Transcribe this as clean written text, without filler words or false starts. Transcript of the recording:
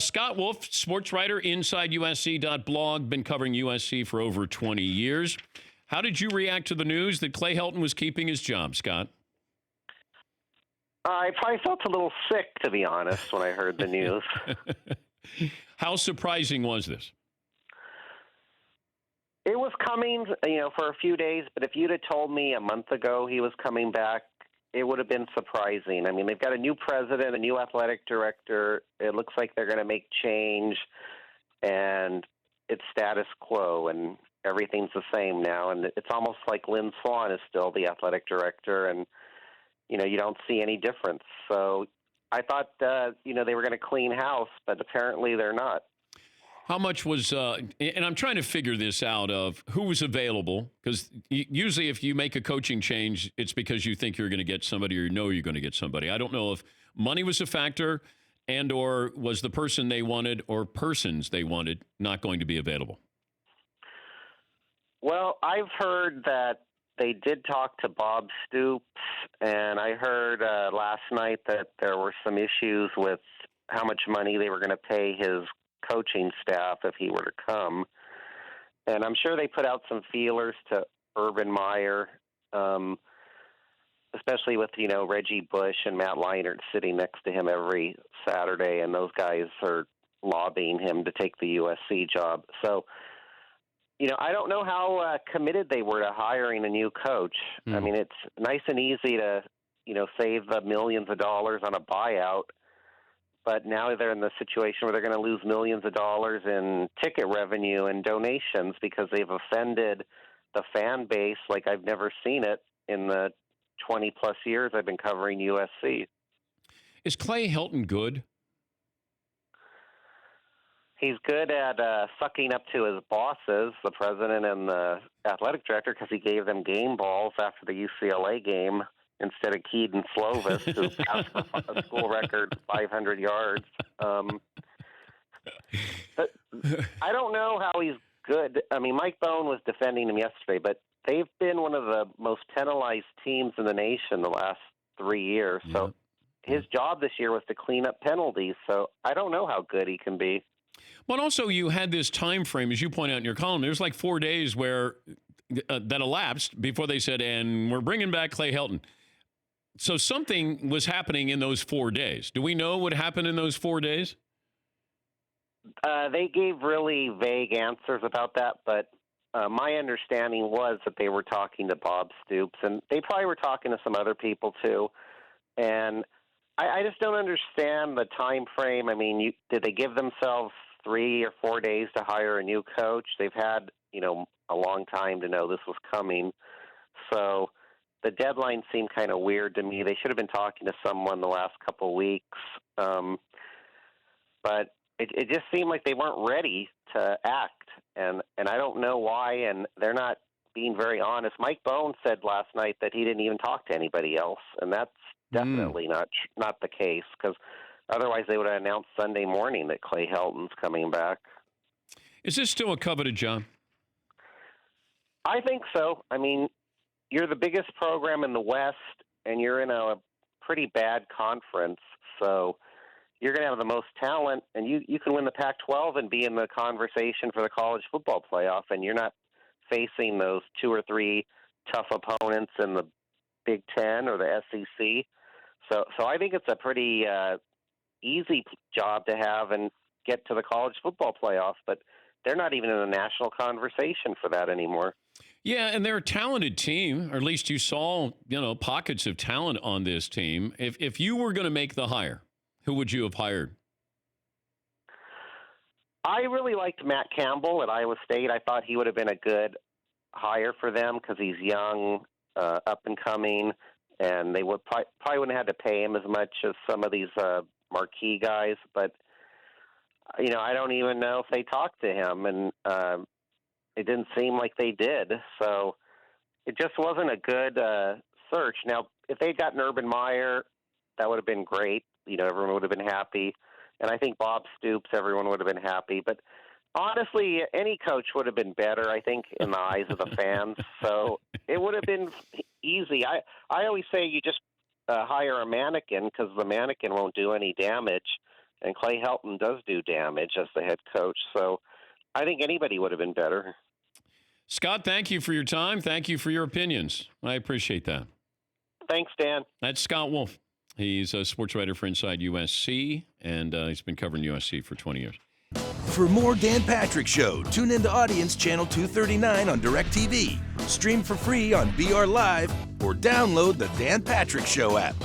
Scott Wolf, sports writer, InsideUSC.blog, been covering USC for over 20 years. How did you react to the news that Clay Helton was keeping his job, Scott? I probably felt a little sick, to be honest, when I heard the news. How surprising was this? It was coming, for a few days, but if you'd have told me a month ago he was coming back, it would have been surprising. I mean, they've got a new president, a new athletic director. It looks like they're going to make change, and it's status quo, and everything's the same now. And it's almost like Lynn Swann is still the athletic director, and, you don't see any difference. So I thought, they were going to clean house, but apparently they're not. How much was, and I'm trying to figure this out of who was available, because usually if you make a coaching change, it's because you think you're going to get somebody or you know you're going to get somebody. I don't know if money was a factor and or was the person they wanted or persons they wanted not going to be available. Well, I've heard that they did talk to Bob Stoops, and I heard last night that there were some issues with how much money they were going to pay his coaching staff if he were to come. And I'm sure they put out some feelers to Urban Meyer, especially with, Reggie Bush and Matt Leinart sitting next to him every Saturday, and those guys are lobbying him to take the USC job. So, I don't know how committed they were to hiring a new coach. I mean, it's nice and easy to, save the millions of dollars on a buyout, but now they're in the situation where they're going to lose millions of dollars in ticket revenue and donations because they've offended the fan base like I've never seen it in the 20-plus years I've been covering USC. Is Clay Helton good? He's good at sucking up to his bosses, the president and the athletic director, because he gave them game balls after the UCLA game instead of Keaton Slovis, who passed a school record 500 yards. But I don't know how he's good. I mean, Mike Bone was defending him yesterday, but they've been one of the most penalized teams in the nation the last 3 years. So his job this year was to clean up penalties. So I don't know how good he can be. But also you had this time frame, as you point out in your column, there's like 4 days where that elapsed before they said, and we're bringing back Clay Helton. So something was happening in those 4 days. Do we know what happened in those 4 days? They gave really vague answers about that, but my understanding was that they were talking to Bob Stoops, and they probably were talking to some other people too. And I just don't understand the time frame. I mean, did they give themselves 3 or 4 days to hire a new coach? They've had, a long time to know this was coming. So the deadline seemed kind of weird to me. They should have been talking to someone the last couple of weeks. But it just seemed like they weren't ready to act. And I don't know why, and they're not being very honest. Mike Bone said last night that he didn't even talk to anybody else, and that's definitely not the case, because otherwise they would have announced Sunday morning that Clay Helton's coming back. Is this still a coveted job? I think so. I mean, you're the biggest program in the West, and you're in a pretty bad conference, so you're going to have the most talent, and you can win the Pac-12 and be in the conversation for the college football playoff, and you're not facing those 2 or 3 tough opponents in the Big Ten or the SEC. So I think it's a pretty easy job to have and get to the college football playoff, but they're not even in a national conversation for that anymore. Yeah, and they're a talented team, or at least you saw, pockets of talent on this team. If you were going to make the hire, who would you have hired? I really liked Matt Campbell at Iowa State. I thought he would have been a good hire for them because he's young, up and coming, and they would probably wouldn't have had to pay him as much as some of these marquee guys. But I don't even know if they talked to him, and it didn't seem like they did. So it just wasn't a good search. Now, if they'd gotten Urban Meyer, that would have been great. Everyone would have been happy. And I think Bob Stoops, everyone would have been happy. But honestly, any coach would have been better, I think, in the eyes of the fans. So it would have been easy. I always say you just hire a mannequin because the mannequin won't do any damage. and Clay Helton does do damage as the head coach. So I think anybody would have been better. Scott, thank you for your time. Thank you for your opinions. I appreciate that. Thanks, Dan. That's Scott Wolf. He's a sports writer for Inside USC, and he's been covering USC for 20 years. For more Dan Patrick Show, tune into Audience Channel 239 on DirecTV. Stream for free on BR Live or download the Dan Patrick Show app.